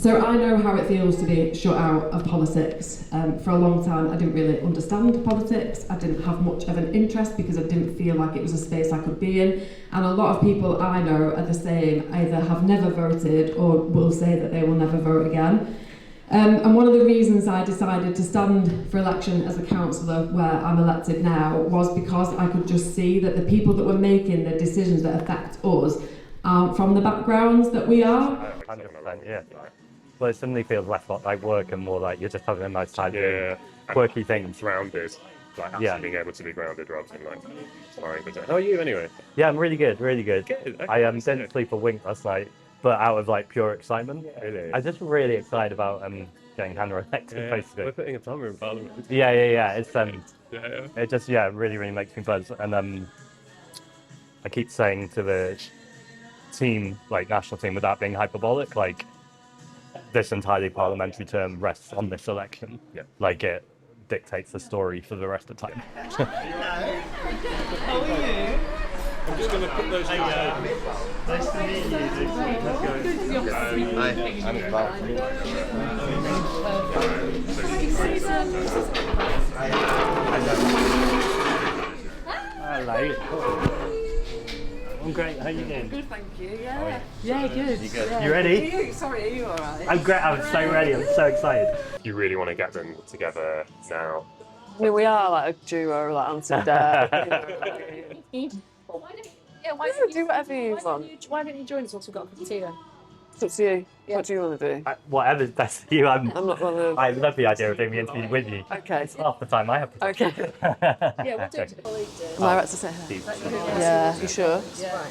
So I know how it feels to be shut out of politics. For a long time I didn't really understand politics. I didn't have much of an interest because I didn't feel like it was a space I could be in. And a lot of people I know are the same, either have never voted or will say that they will never vote again. And one of the reasons I decided to stand for election as a councillor where I'm elected now was because I could just see that the people that were making the decisions that affect us aren't from the backgrounds that we are. 100%, yeah. Well, it suddenly feels less like work and more like you're just having a nice time doing quirky things. Grounded, like actually being able to be grounded rather than like flying. How are you anyway? Yeah, I'm really good, really good. Good. Okay. I didn't sleep a wink last night, but out of like pure excitement. Really? I'm just really excited about getting Hannah elected, basically. We're putting a plumber in Parliament. Yeah. It's it just really makes me buzz. And I keep saying to the team, like national team, without being hyperbolic, like this entirely parliamentary term rests on this election. Yeah. Like it dictates the story for the rest of the time. How are you? I'm just going to put those things over. Nice to meet you. Hello. I'm great. How are you doing? Good, thank you. Yeah. Yeah, good. You good? Yeah. You ready? Are you all right? I'm great. I'm so ready. I'm so excited. You really want to get them together now? I mean, we are like a duo, like Anson Dare. Why don't you do whatever you want? Why don't you join us once we've got a cup of tea then? It's up to you. Yeah. What do you want to do? Whatever's best for you. I'm not going to... I love the idea of doing the interview with you. Okay. It's half the time I have to. Okay. Yeah, we'll do it. Am I right to say her? Yeah. You sure? Yeah.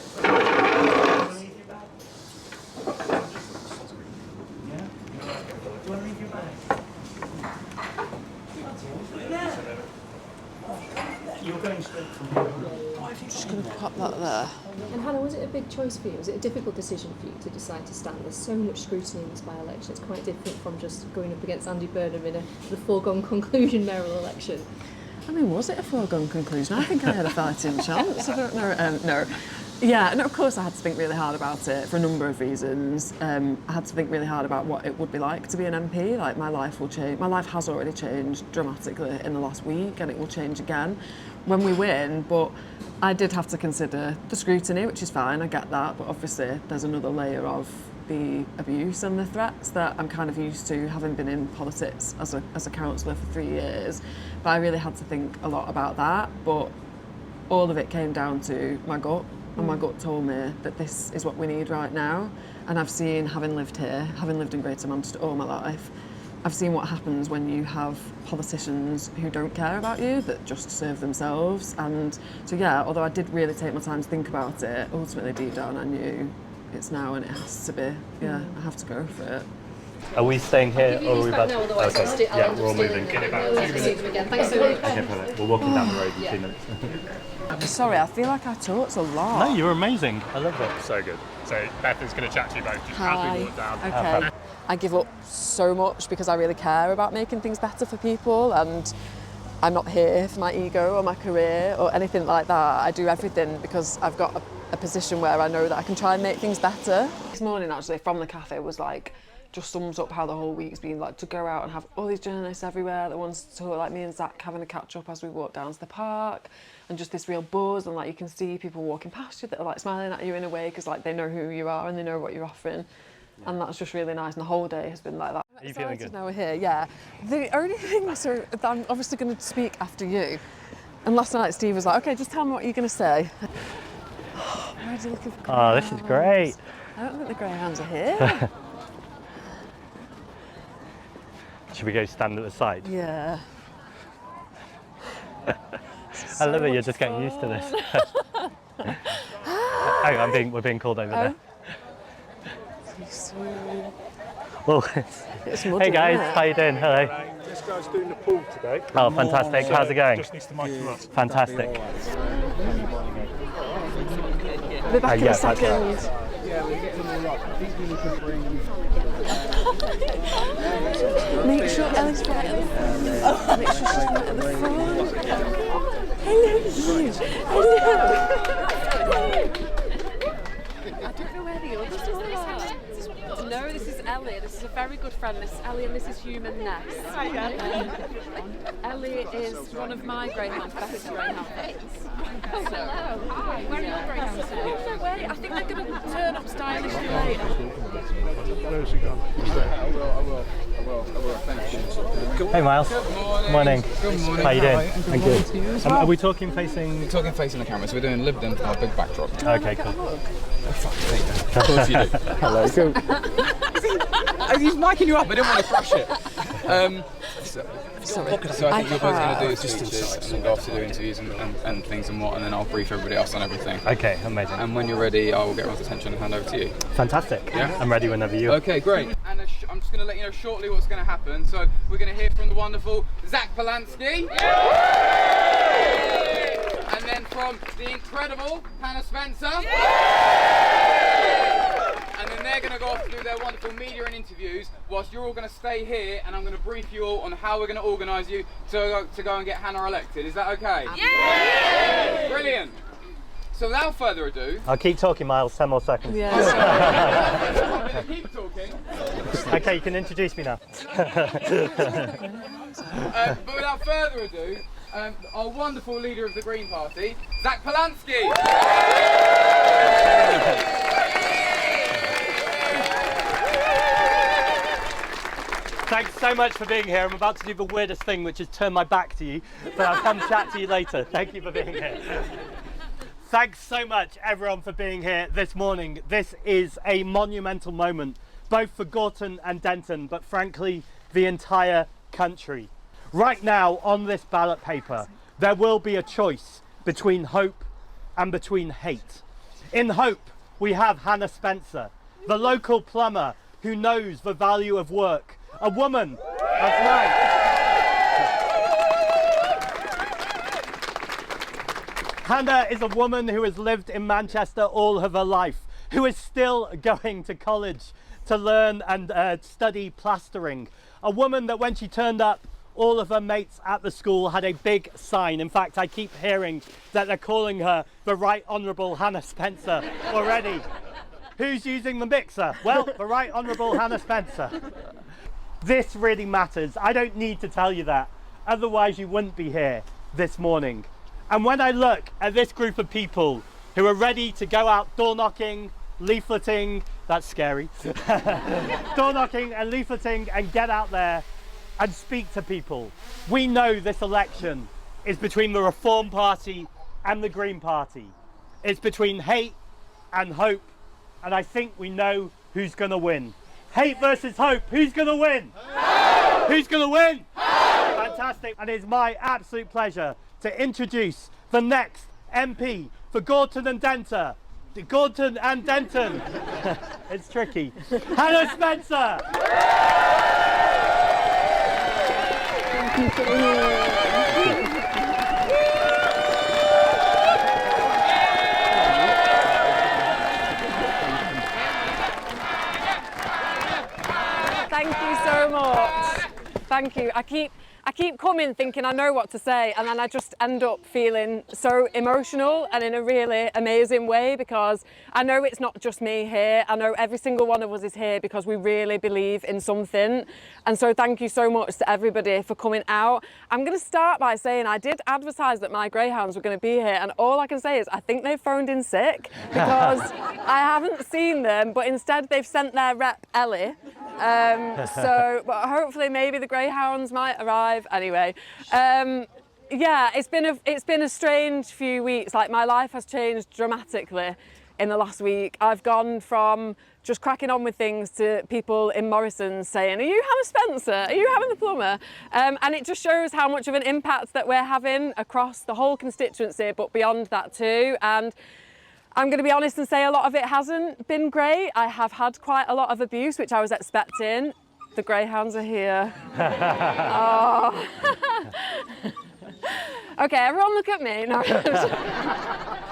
I'm just going to pop that there. And Hannah, was it a big choice for you? Was it a difficult decision for you to decide to stand? There's so much scrutiny in this by-election. It's quite different from just going up against Andy Burnham in the foregone conclusion mayoral election. I mean, was it a foregone conclusion? I think I had a fighting chance. I don't know. No. Yeah, and of course I had to think really hard about it for a number of reasons. I had to think really hard about what it would be like to be an MP. Like, my life will change. My life has already changed dramatically in the last week, and it will change again when we win. But I did have to consider the scrutiny, which is fine, I get that. But obviously there's another layer of the abuse and the threats that I'm kind of used to, having been in politics as a councillor for 3 years. But I really had to think a lot about that. But all of it came down to my gut. And my gut told me that this is what we need right now. And I've seen, having lived here, having lived in Greater Manchester all my life, I've seen what happens when you have politicians who don't care about you, that just serve themselves. And so, yeah, although I did really take my time to think about it, ultimately deep down I knew it's now and it has to be. Yeah, I have to go for it. Are we staying here or are we about to... Okay. Yeah, we're all moving. Get it back. Thanks so much. Okay, perfect. We're walking down the road in 2 minutes. I'm sorry, I feel like I talked a lot. No, you're amazing. I love it. So good. So Beth is going to chat to you both just as we walk down. Okay. I give up so much because I really care about making things better for people, and I'm not here for my ego or my career or anything like that. I do everything because I've got a position where I know that I can try and make things better. This morning, actually, from the cafe was like, just sums up how the whole week's been, like, to go out and have all these journalists everywhere that wants to talk, like me and Zach having a catch up as we walk down to the park, and just this real buzz, and like you can see people walking past you that are like smiling at you in a way because like they know who you are and they know what you're offering. Yeah. And that's just really nice, and the whole day has been like that. Are you feeling good? Now we're here, yeah. The only thing, so I'm obviously going to speak after you, and last night Steve was like, okay, just tell me what you're going to say. Oh, I'm already looking for greyhounds. Oh, this is great. I don't think the greyhounds are here. Should we go stand at the side? Yeah. I love it, you're just getting used to this. Hang on, we're being called over there. Well, hey guys, how you doing? Hello. This guy's doing the pool today. Oh, fantastic. How's it going? Just needs to mic for us. Fantastic. I'll be back in a second. Yeah, we're getting them all up. I think we need to bring... Make sure Ellie's right at the front. Make sure she's right at the front. Hello, you. Hello. I don't know where the others are. No, this is Ellie. This is a very good friend. This is Ellie and this is Human Ness. Ellie is one of my greyhounds, Becca's greyhound friends. Oh, hello. Hi. Where are your greyhounds today? Oh, no way. I think they're going to turn up stylishly later. Where has she gone? I will. Thank you. Hey Miles. Good morning. Morning. Good morning. How you doing? Hi. I'm good. Are we talking facing? We're talking facing the camera, so we're doing Libden for our big backdrop. Okay, cool. Oh, fuck, of course you do. Hello. Cool. He's miking you up, I didn't want to crush it. So I think you're both going to do speeches and then go off to do interviews and things and then I'll brief everybody else on everything. Okay, amazing. And when you're ready, I will get everyone's attention and hand over to you. Fantastic. Yeah? I'm ready whenever you are. Okay, great. And I'm just going to let you know shortly what's going to happen. So we're going to hear from the wonderful Zach Polanski. And then from the incredible Hannah Spencer. And then they're going to go off to do their wonderful media and interviews whilst you're all going to stay here and I'm going to brief you all on how we're going to organise you to go and get Hannah elected. Is that okay? Yeah! Brilliant. So without further ado... I'll keep talking, Miles, 10 more seconds. Yeah. Keep talking. Okay, you can introduce me now. But without further ado, our wonderful leader of the Green Party, Zach Polanski. Thanks so much for being here. I'm about to do the weirdest thing, which is turn my back to you, but I'll come chat to you later. Thank you for being here. Thanks so much, everyone, for being here this morning. This is a monumental moment, both for Gorton and Denton, but frankly, the entire country. Right now, on this ballot paper, there will be a choice between hope and between hate. In hope, we have Hannah Spencer, the local plumber who knows the value of work. A woman, that's right. Hannah is a woman who has lived in Manchester all of her life, who is still going to college to learn and study plastering. A woman that when she turned up, all of her mates at the school had a big sign. In fact, I keep hearing that they're calling her the Right Honourable Hannah Spencer already. Who's using the mixer? Well, the Right Honourable Hannah Spencer. This really matters. I don't need to tell you that. Otherwise, you wouldn't be here this morning. And when I look at this group of people who are ready to go out door knocking, leafleting, that's scary, door knocking and leafleting and get out there and speak to people. We know this election is between the Reform Party and the Green Party. It's between hate and hope, and I think we know who's going to win. Hate versus hope, who's going to win? Hope! Who's going to win? Hope! Fantastic. And it's my absolute pleasure to introduce the next MP for Gorton and Denton. Gorton and Denton. It's tricky. Hannah Spencer. Thank you so much. Thank you. I keep coming thinking I know what to say, and then I just end up feeling so emotional and in a really amazing way, because I know it's not just me here. I know every single one of us is here because we really believe in something. And so thank you so much to everybody for coming out. I'm going to start by saying I did advertise that my greyhounds were going to be here, and all I can say is I think they've phoned in sick because I haven't seen them, but instead they've sent their rep Ellie. But hopefully maybe the greyhounds might arrive anyway. Yeah, it's been a strange few weeks. Like, my life has changed dramatically in the last week. I've gone from just cracking on with things to people in Morrison's saying, "Are you Hannah Spencer? Are you having the plumber?" And it just shows how much of an impact that we're having across the whole constituency, but beyond that too. And I'm going to be honest and say a lot of it hasn't been great. I have had quite a lot of abuse, which I was expecting. The greyhounds are here. Oh. Okay, everyone look at me. No.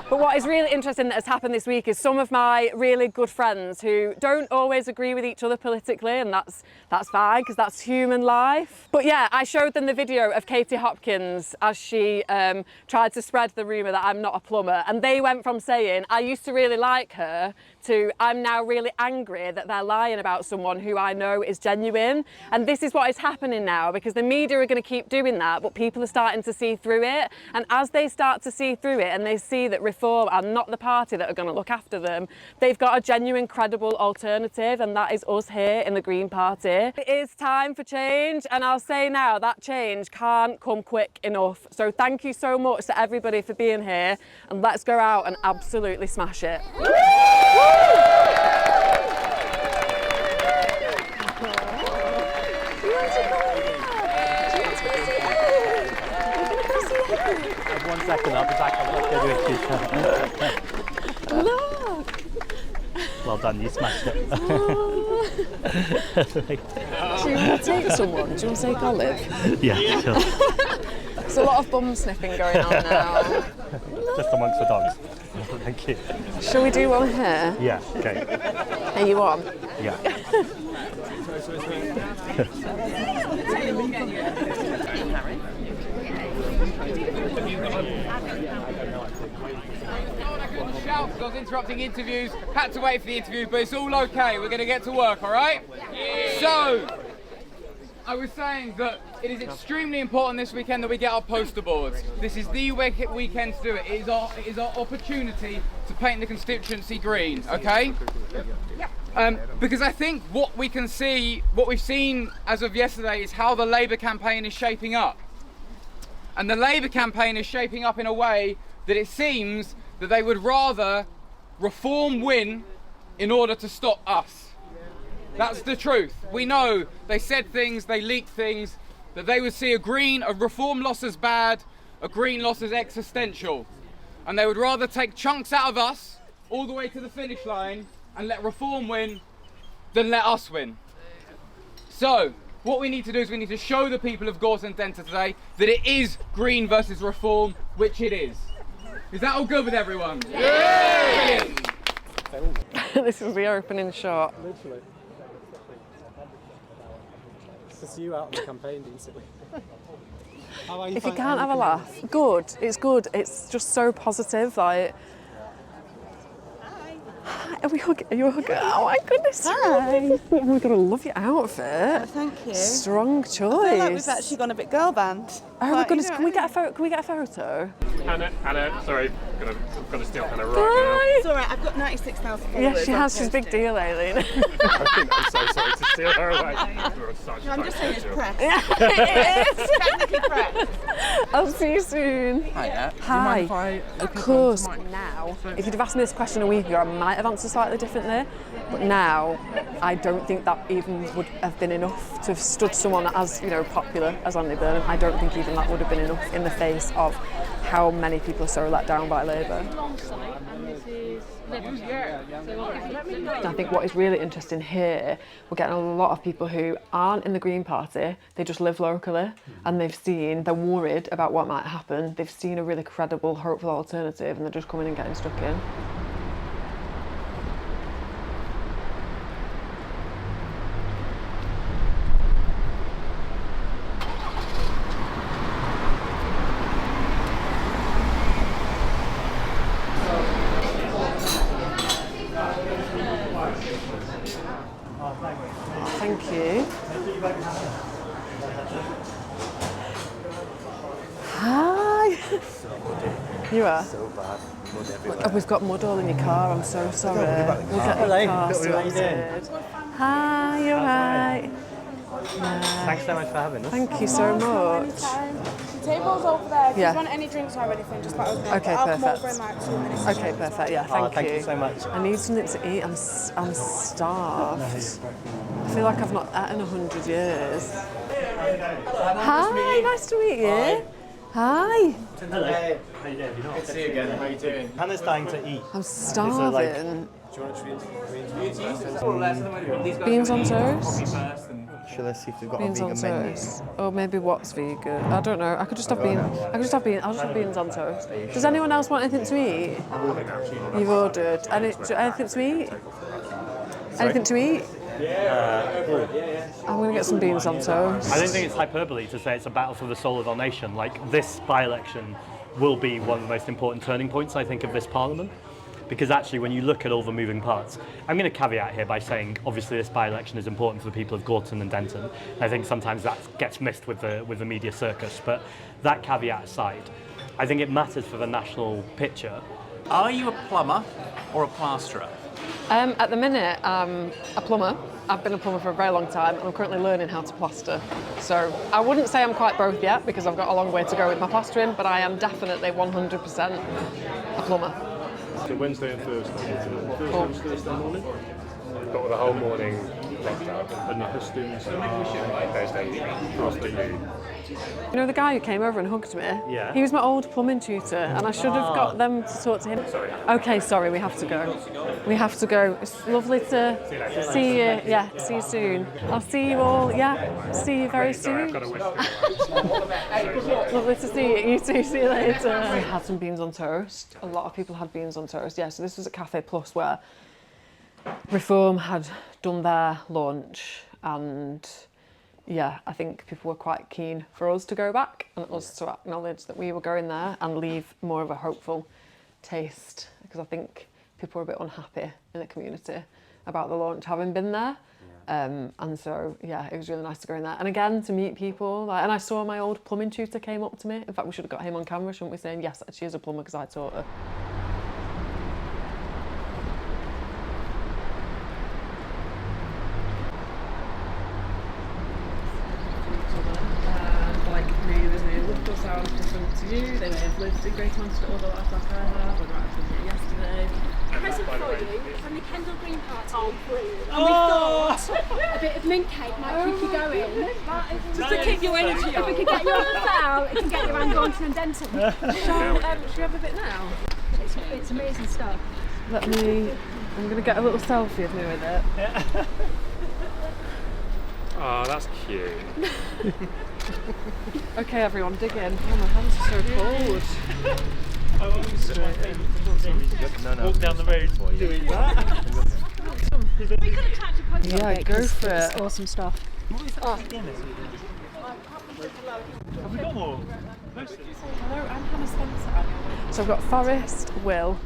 But what is really interesting that has happened this week is some of my really good friends who don't always agree with each other politically, and that's fine because that's human life. But yeah, I showed them the video of Katie Hopkins as she tried to spread the rumour that I'm not a plumber, and they went from saying I used to really like her to I'm now really angry that they're lying about someone who I know is genuine. And this is what is happening now, because the media are going to keep doing that, but people are starting to see through it. And as they start to see through it and they see that Reform are not the party that are going to look after them, they've got a genuine, credible alternative, and that is us here in the Green Party. It is time for change, and I'll say now that change can't come quick enough. So thank you so much to everybody for being here, and let's go out and absolutely smash it. One second, I'll be back. Look! Well done, you smashed it. Do you want to take someone? Do you want to take Olive? Yeah, sure. There's a lot of bum sniffing going on now. Just amongst the dogs. Thank you. Shall we do one here? Yeah, okay. Are you on? Yeah. Shout because I was interrupting interviews, had to wait for the interview, but it's all okay. We're going to get to work, all right? Yeah. So, I was saying that it is extremely important this weekend that we get our poster boards. This is the weekend to do it. It is our opportunity to paint the constituency green, okay? Because I think what we can see, what we've seen as of yesterday is how the Labour campaign is shaping up. And the Labour campaign is shaping up in a way that it seems that they would rather Reform win in order to stop us. That's the truth. We know they said things, they leaked things, that they would see a Reform loss as bad, a Green loss as existential. And they would rather take chunks out of us all the way to the finish line and let Reform win than let us win. So, what we need to do is we need to show the people of Gorse and Denter today that it is Green versus Reform, which it is. Is that all good with everyone? Yeah! This is the opening shot. Literally. To see you out on the campaign, basically. How are you? If you can't have a laugh, good. It's good. It's just so positive. Like, are we hugging? Are you hugging? Oh my goodness! Hi. Oh my god, I love your outfit. Oh, thank you. Strong choice. I feel like we've actually gone a bit girl band. Oh my goodness! Can we get a photo? Can we get a photo? Hannah, sorry, I'm gonna steal Hannah right Hi. It's all right. I've got 96,000 followers. Yeah, she has. She's a big deal, Aileen. now. I think I'm so sorry to steal her away. No, I'm just saying it's press. Yeah, it is. Technically press. I'll see you soon. Hiya. Hi. Do you mind if I Of course. Now, if you'd have asked me this question a week ago, I might have answered slightly differently. But now, I don't think that even would have been enough to have stood someone as, you know, popular as Andy Burnham. I don't think even that would have been enough in the face of how many people are so let down by Labour. I think what is really interesting here, we're getting a lot of people who aren't in the Green Party, they just live locally and they're worried about what might happen, they've seen a really credible, hopeful alternative and they're just coming and getting stuck in. Thank you. Hi. You are? So bad. Mud everywhere. Oh, we've got mud all in your car, I'm so sorry. We'll get the car sorted. Hi, you're right. Thanks so much for having us. Thank you so much. The table's over there. If Yeah. you want any drinks or anything, just let us know. Okay, I'll come perfect. over in like 2 minutes. Okay, perfect. Yeah, Thank you so much. I need something to eat. I'm starved. I feel like I've not eaten in 100 years. Hi, nice to meet you. Hi. Hello. How you doing? Good to see you again. How are you doing? Hannah's dying to eat. I'm So, like, starving. Do you want to treat Beans on toast? Shall I see if they've got Beans a on vegan menu? toast. Or maybe what's vegan? I don't know. I could just have beans. I'll just have beans on toast. Does anyone else want anything to eat? You've ordered. Anything to eat? Anything to eat? I'm going to get some beans on toast. I don't think it's hyperbole to say it's a battle for the soul of our nation. Like, this by-election will be one of the most important turning points, I think, of this parliament. Because actually, when you look at all the moving parts, I'm going to caveat here by saying, obviously, this by-election is important for the people of Gorton and Denton. I think sometimes that gets missed with the media circus. But that caveat aside, I think it matters for the national picture. Are you a plumber or a plasterer? At the minute, I'm a plumber. I've been a plumber for a very long time, and I'm currently learning how to plaster. So I wouldn't say I'm quite both yet, because I've got a long way to go with my plastering, but I am definitely 100% a plumber. So Wednesday and Thursday. Thursday morning. Got the whole morning locked out. And the pistons. Thursday afternoon. You know the guy who came over and hugged me? Yeah. He was my old plumbing tutor, and I should have got them to talk to him. Sorry. Okay, sorry, we have to go. We have to go. It's lovely to see you. Yeah, see you soon. I'll see you all. Yeah, see you very soon. Lovely to see you. You too. See you later. I had some beans on toast. A lot of people had beans on toast. Yeah, so this was at Cafe Plus where Reform had done their launch, and yeah, I think people were quite keen for us to go back and us to acknowledge that we were going there and leave more of a hopeful taste, because I think people were a bit unhappy in the community about the launch having been there. And so, yeah, it was really nice to go in there. And again, to meet people. And I saw my old plumbing tutor came up to me. In fact, we should have got him on camera, shouldn't we, saying, yes, she is a plumber because I taught her. Sounds different to you. They may have lived in Greater Manchester all their life like I have, or might have been here yesterday. Present for you from the Kendall Green Party. Oh, brilliant. And we thought a bit of mint cake might keep you going. Just to keep your energy up. If we could get you on the foul, it can get you around Gorton and Denton. Should we have a bit now? It's amazing stuff. I'm going to get a little selfie of me with it. Oh, that's cute. Okay, everyone, dig in. Oh, my hands are so cold. No. Walk down the road for you. Doing that. We could attach a post. Yeah, go for it. It's awesome stuff. Have we got more? Hello, I'm Hannah Spencer. So I've got Forrest, Will,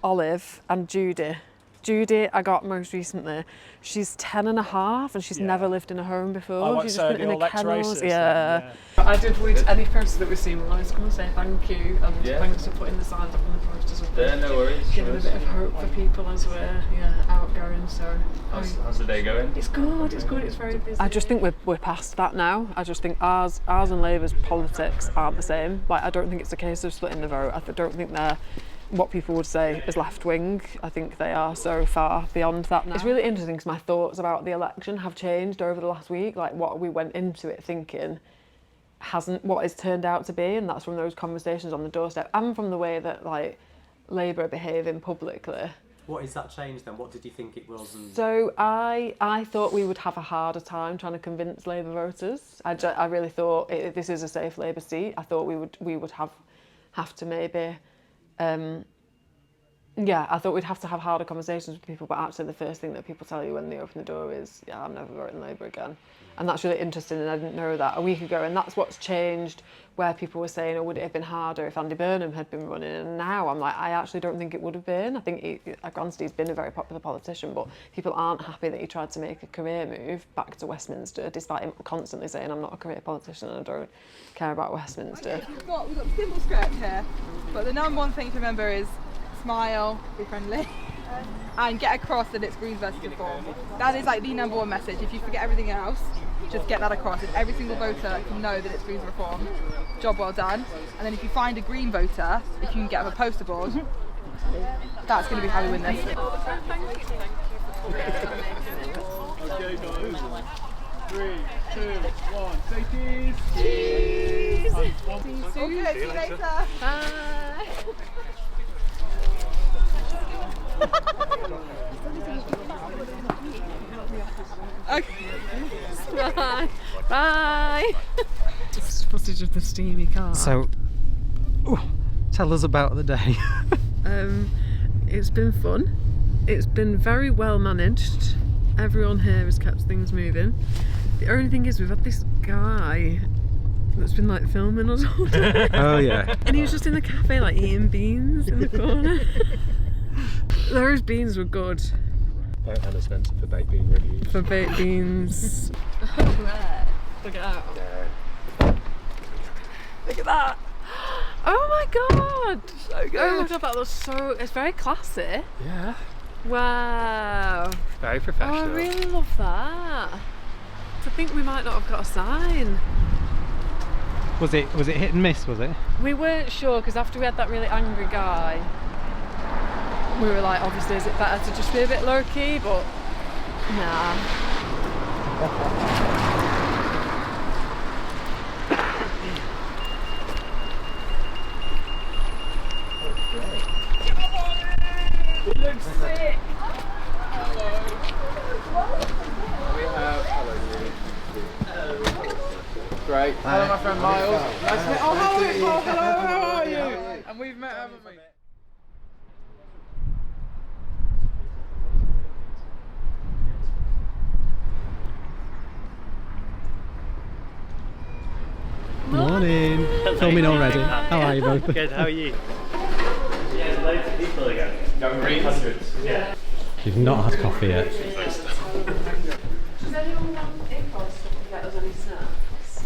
Olive and Judy. Judy, I got most recently. She's 10 and a half and she's never lived in a home before. She's just been in a kennels. Yeah. I did read any posters that we've seen. We wanted to come and say thank you and thanks for putting the signs up on the posters. No worries. Giving a bit of hope for people as we're outgoing. So how's the day going? It's good. It's good. It's very busy. I just think we're past that now. I just think ours and Labour's politics aren't the same. Like, I don't think it's a case of splitting the vote. I don't think they're what people would say is left-wing. I think they are so far beyond that now. It's really interesting because my thoughts about the election have changed over the last week. Like, what we went into it thinking hasn't what it's turned out to be, and that's from those conversations on the doorstep and from the way that, like, Labour are behaving publicly. What is that change then? What did you think it was? So I thought we would have a harder time trying to convince Labour voters. I really thought this is a safe Labour seat. I thought we would have to maybe I thought we'd have to have harder conversations with people, but actually the first thing that people tell you when they open the door is, yeah, I'm never voting Labour again. And that's really interesting, and I didn't know that a week ago, and that's what's changed, where people were saying, oh, would it have been harder if Andy Burnham had been running? And now I'm like, I actually don't think it would have been. I think granted, he's been a very popular politician, but people aren't happy that he tried to make a career move back to Westminster, despite him constantly saying, I'm not a career politician and I don't care about Westminster. Okay, we've got the simple script here, but the number one thing to remember is smile, be friendly, and get across that it's Greens versus Reform. That is like the number one message. If you forget everything else, just get that across. If every single voter can know that it's Greens Reform, job well done. And then if you find a Green voter, if you can get up a poster board, that's going to be how we win this. Okay, guys. 3, 2, 1. Say cheese. Cheese. See you soon. See you later. Bye. Okay. Bye. Bye. Just footage of the steamy car. So, tell us about the day. It's been fun. It's been very well managed. Everyone here has kept things moving. The only thing is we've had this guy that's been like filming us all day. Oh yeah. And he was just in the cafe like eating beans in the corner. Those beans were good. Thank Hannah Spencer for baked bean reviews. For baked beans. Alright. Look at that. Look at that. Oh my god! So good. Oh my god, that looks so... It's very classy. Yeah. Wow. Very Oh, professional. I really love that. I think we might not have got a sign. Was it hit and miss, was it? We weren't sure because after we had that really angry guy, we were like, obviously, is it better to just be a bit low key? But nah. It looks sick! Hello. We have... Hello. Great. Hello, my friend Miles. Nice to meet... Oh, hello, hello, how are you? And we've met, haven't we? Morning. Filming already. How are you both? Good, how are you? Yeah, loads of people again. Going green. Hundreds. Yeah. You've not had coffee yet. Does anyone want impulse to get us any snacks?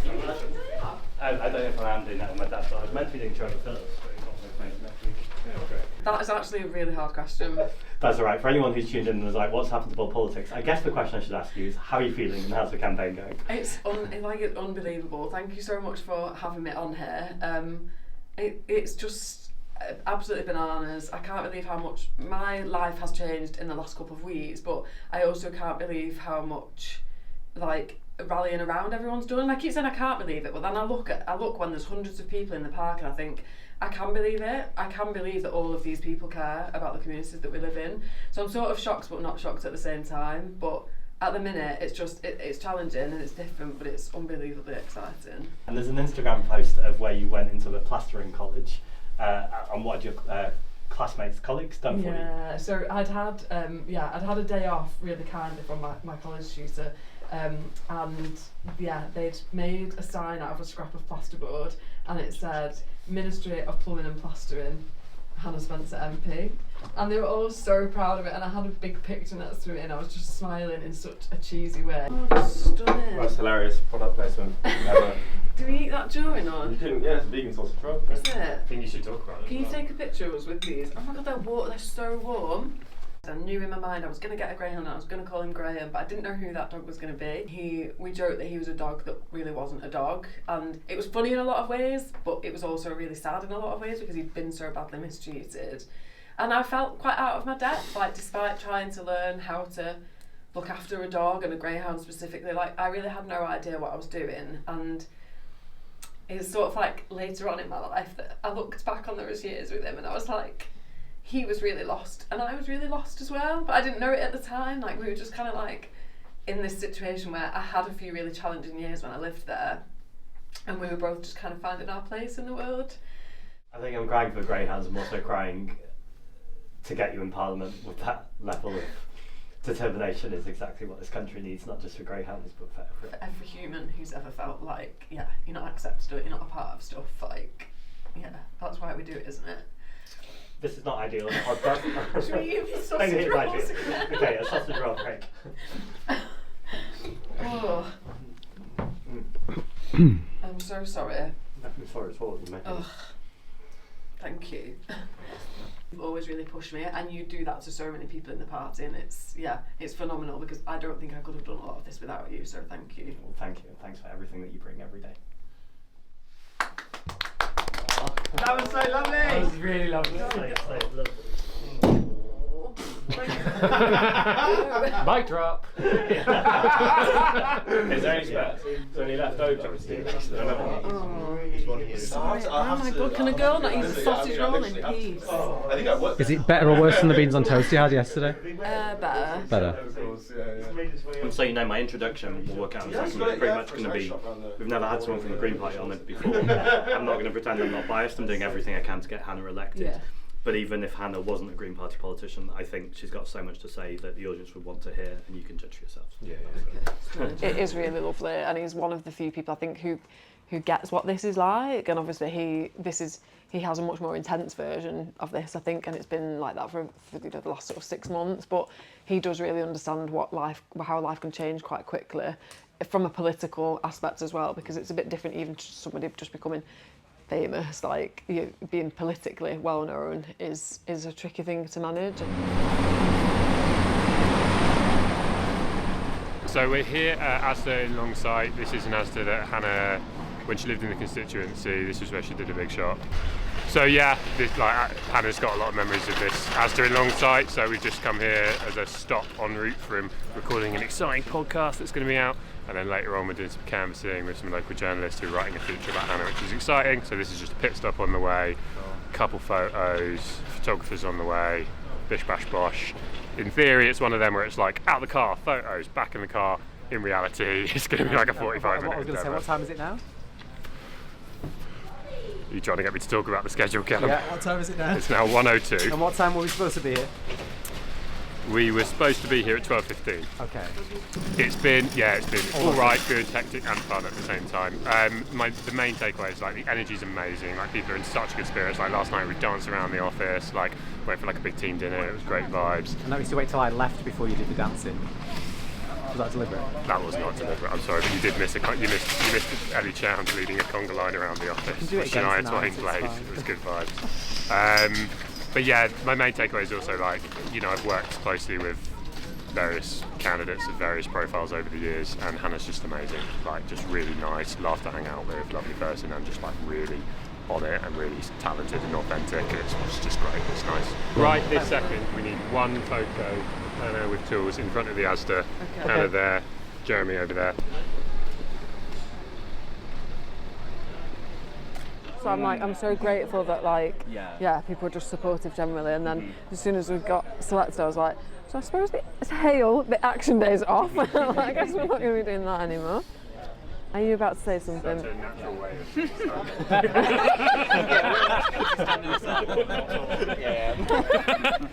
I don't know if I am doing that with my dad, but I was meant to be doing Trevor Phillips, but he's not with me next week. That is actually a really hard question. That's alright. For anyone who's tuned in and was like, what's happened to world politics? I guess the question I should ask you is, how are you feeling and how's the campaign going? It's unbelievable. Thank you so much for having me on here. It's just absolutely bananas. I can't believe how much my life has changed in the last couple of weeks, but I also can't believe how much like rallying around everyone's done. I keep saying I can't believe it, but then I look when there's hundreds of people in the park and I think, I can believe it. I can believe that all of these people care about the communities that we live in. So I'm sort of shocked but not shocked at the same time. But at the minute it's just it's challenging and it's different, but it's unbelievably exciting. And there's an Instagram post of where you went into the plastering college and what your classmates, colleagues done for you. Yeah, so I'd had a day off really kindly from my college tutor. And yeah, they'd made a sign out of a scrap of plasterboard and it said Ministry of Plumbing and Plastering, Hannah Spencer MP, and they were all so proud of it and I had a big picture next to it and I was just smiling in such a cheesy way. Oh, stunning. That's hilarious. Product placement. Never. Do we eat that during or? You can, yeah, it's a vegan sausage roll. Is it? I think you should talk about it. Can you take a picture of us with these? Oh my god, they're so warm. I knew in my mind I was going to get a greyhound and I was going to call him Graham, but I didn't know who that dog was going to be. We joked that he was a dog that really wasn't a dog, and it was funny in a lot of ways, but it was also really sad in a lot of ways because he'd been so badly mistreated. And I felt quite out of my depth, like despite trying to learn how to look after a dog and a greyhound specifically, like I really had no idea what I was doing. And it's sort of like later on in my life that I looked back on those years with him and I was like, he was really lost and I was really lost as well, but I didn't know it at the time. Like we were just kind of like in this situation where I had a few really challenging years when I lived there and we were both just kind of finding our place in the world. I think I'm crying for greyhounds. I'm also crying to get you in Parliament with that level of determination is exactly what this country needs, not just for greyhounds but for every human who's ever felt like, yeah, you're not accepted or you're not a part of stuff, like, yeah, that's why we do it, isn't it? This is not ideal as a podcast. Should we give you sausage rolls again? Okay, a sausage roll break. Oh. I'm so sorry. I'm sorry at all, mate. Ugh. Thank you. You've always really pushed me, and you do that to so many people in the party, and it's phenomenal because I don't think I could have done a lot of this without you, so thank you. Well, thank you, and thanks for everything that you bring every day. That was so lovely! That was really lovely. So lovely. Mic drop. Is there any spares? Is there any left over? Oh my god, can a girl not eat a sausage roll in peace? Is it better or worse than the beans on toast you had yesterday? Better. Better. course, yeah. And so you know, my introduction will work out in a second. It's pretty much going to be, we've never had someone from the Green Party on it before. I'm not going to pretend I'm not biased. I'm doing everything I can to get Hannah elected. Yeah. But even if Hannah wasn't a Green Party politician, I think she's got so much to say that the audience would want to hear, and you can judge for yourselves. Yeah. It is really lovely, and he's one of the few people I think who gets what this is like. And obviously he has a much more intense version of this, I think, and it's been like that for the last sort of 6 months. But he does really understand how life can change quite quickly, from a political aspect as well, because it's a bit different even to somebody just becoming famous. Like, being politically well known is a tricky thing to manage. So we're here at Asda in Longsight. This is an Asda that Hannah, when she lived in the constituency, this was where she did a big shop. So yeah, Hannah's got a lot of memories of this Asda in Longsight, so we've just come here as a stop en route from recording an exciting podcast that's going to be out, and then later on we're doing some canvassing with some local journalists who are writing a feature about Hannah, which is exciting. So this is just a pit stop on the way, couple photos, photographers on the way, bish bash bosh. In theory it's one of them where it's like out the car, photos, back in the car. In reality it's going to be like a 45 minute What I was going to say, what time is it now? Are you trying to get me to talk about the schedule, Callum? Yeah, what time is it now? It's now 1:02. And what time were we supposed to be here? We were supposed to be here at 12:15. Okay. It's been all right, good, hectic and fun at the same time. The main takeaway is like the energy's amazing. Like people are in such good spirits. Like last night we danced around the office. Like went for like a big team dinner. It was great vibes. And that was to wait till I left before you did the dancing. Was that deliberate? That was not deliberate. I'm sorry, but you did miss you missed Ellie Chowns leading a conga line around the office, which Shania Twain played. It was good vibes. But yeah, my main takeaway is also like, I've worked closely with various candidates of various profiles over the years, and Hannah's just amazing. Like, just really nice, laugh to hang out with, lovely person, and just like really on it and really talented and authentic. It's just great. It's nice. Right this second, we need one photo. Hannah with tools in front of the Asda. Okay. Hannah there, Jeremy over there. So I'm so grateful that people are just supportive generally, and then as soon as we got selected I was like, so I suppose it's hail, the action day's off. I guess we're not going to be doing that anymore. Are you about to say something? Such a natural way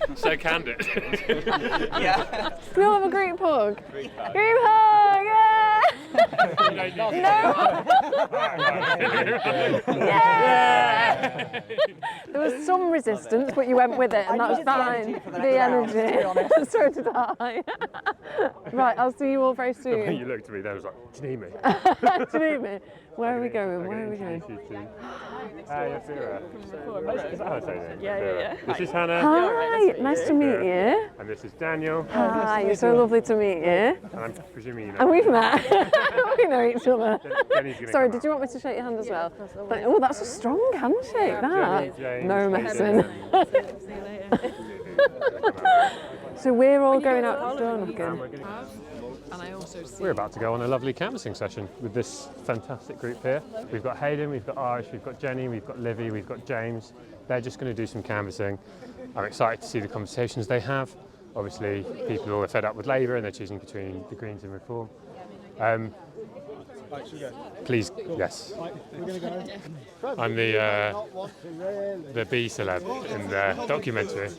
of so candid. Yeah. Can we all have a group hug? Group hug! Yeah! No! Yeah! There was some resistance, but you went with it, and that was fine. The energy. So did I. Right, I'll see you all very soon. The way you looked at me there was like, do you need me? Do you need me? Where are we going? Where are we going? Hi, Sarah. Is that how I say it? Yeah. This is Hannah. Hi, nice to meet you. And this is Daniel. Hi, it's so lovely to meet you. And I'm presuming you know. And we've met. We know each other. Sorry, did you want me to shake your hand as well? Oh, that's a strong handshake, that. No messing. So we're all going out to Dornogan. We're about to go on a lovely canvassing session with this fantastic group here. We've got Hayden, we've got Irish, we've got Jenny, we've got Livy, we've got James. They're just going to do some canvassing. I'm excited to see the conversations they have. Obviously, people are fed up with Labour and they're choosing between the Greens and Reform. Please, yes. I'm the bee celeb in the documentary.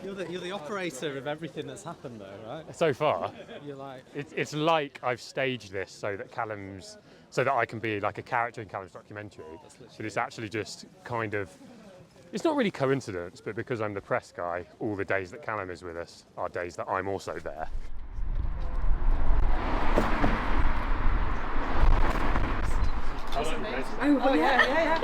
You're the operator of everything that's happened, though, right? So far, you're like it's like I've staged this so that I can be like a character in Callum's documentary. But it's actually just kind of, it's not really coincidence, but because I'm the press guy, all the days that Callum is with us are days that I'm also there. Oh yeah.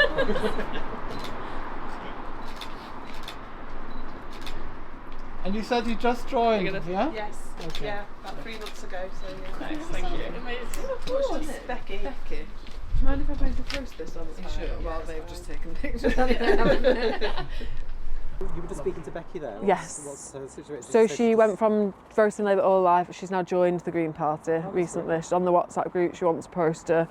And you said you just joined, yeah? Yes. Okay. Yeah, about 3 months ago. So yeah. Nice, thank you. Amazing. Becky. Do you mind if I'm going to post this on the time? Sure. Well, they've just taken pictures anyway, haven't they? You were just speaking to Becky there? Yes. What's the situation? So she went from voting Labour all life. She's now joined the Green Party recently. She's on the WhatsApp group. She wants a poster.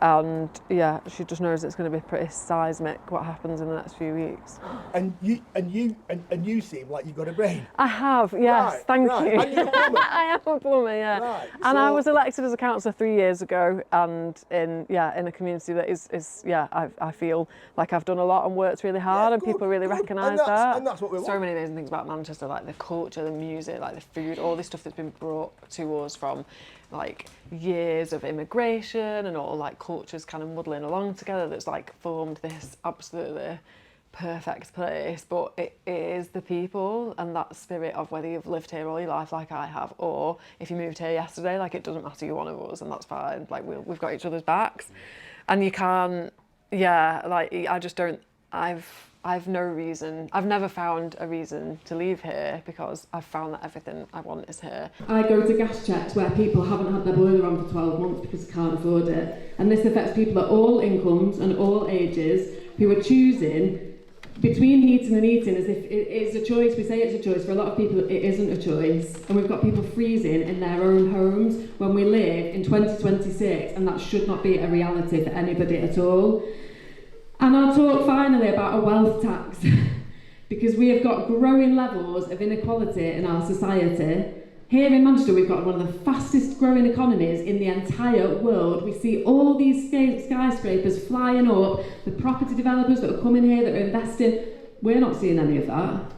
And yeah, she just knows it's going to be pretty seismic what happens in the next few weeks. And you seem like you've got a brain. I have, yes, Right, thank right. you. And you're a plumber. I am a plumber, yeah. Right, and I so- was elected as a councillor 3 years ago, and in a community that is I feel like I've done a lot and worked really hard, and people really recognise that. And that's what we want. So many amazing things about Manchester, like the culture, the music, like the food, all this stuff that's been brought to us from like years of immigration and all like cultures kind of muddling along together, that's like formed this absolutely perfect place. But it is the people and that spirit of whether you've lived here all your life like I have, or if you moved here yesterday, like it doesn't matter, you're one of us, and that's fine. Like we've got each other's backs, and you can't, like I just don't, I've no reason, I've never found a reason to leave here, because I've found that everything I want is here. I go to gas checks where people haven't had their boiler on for 12 months because they can't afford it. And this affects people at all incomes and all ages who are choosing between heating and eating as if it is a choice. We say it's a choice. For a lot of people, it isn't a choice. And we've got people freezing in their own homes when we live in 2026, and that should not be a reality for anybody at all. And I'll talk finally about a wealth tax, because we have got growing levels of inequality in our society. Here in Manchester, we've got one of the fastest growing economies in the entire world. We see all these skyscrapers flying up, the property developers that are coming here, that are investing. We're not seeing any of that.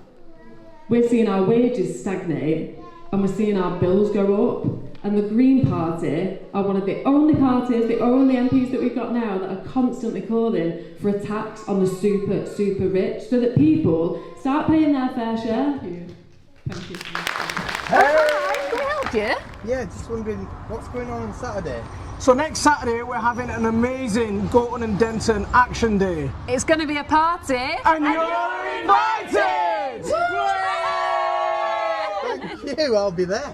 We're seeing our wages stagnate, and we're seeing our bills go up. And the Green Party are one of the only parties, the only MPs that we've got now that are constantly calling for a tax on the super, super rich, so that people start paying their fair share. Thank you. Thank you. Hi, can we help you? Yeah, just wondering what's going on Saturday. So next Saturday we're having an amazing Gorton and Denton Action Day. It's going to be a party. And you're invited! Thank you, I'll be there.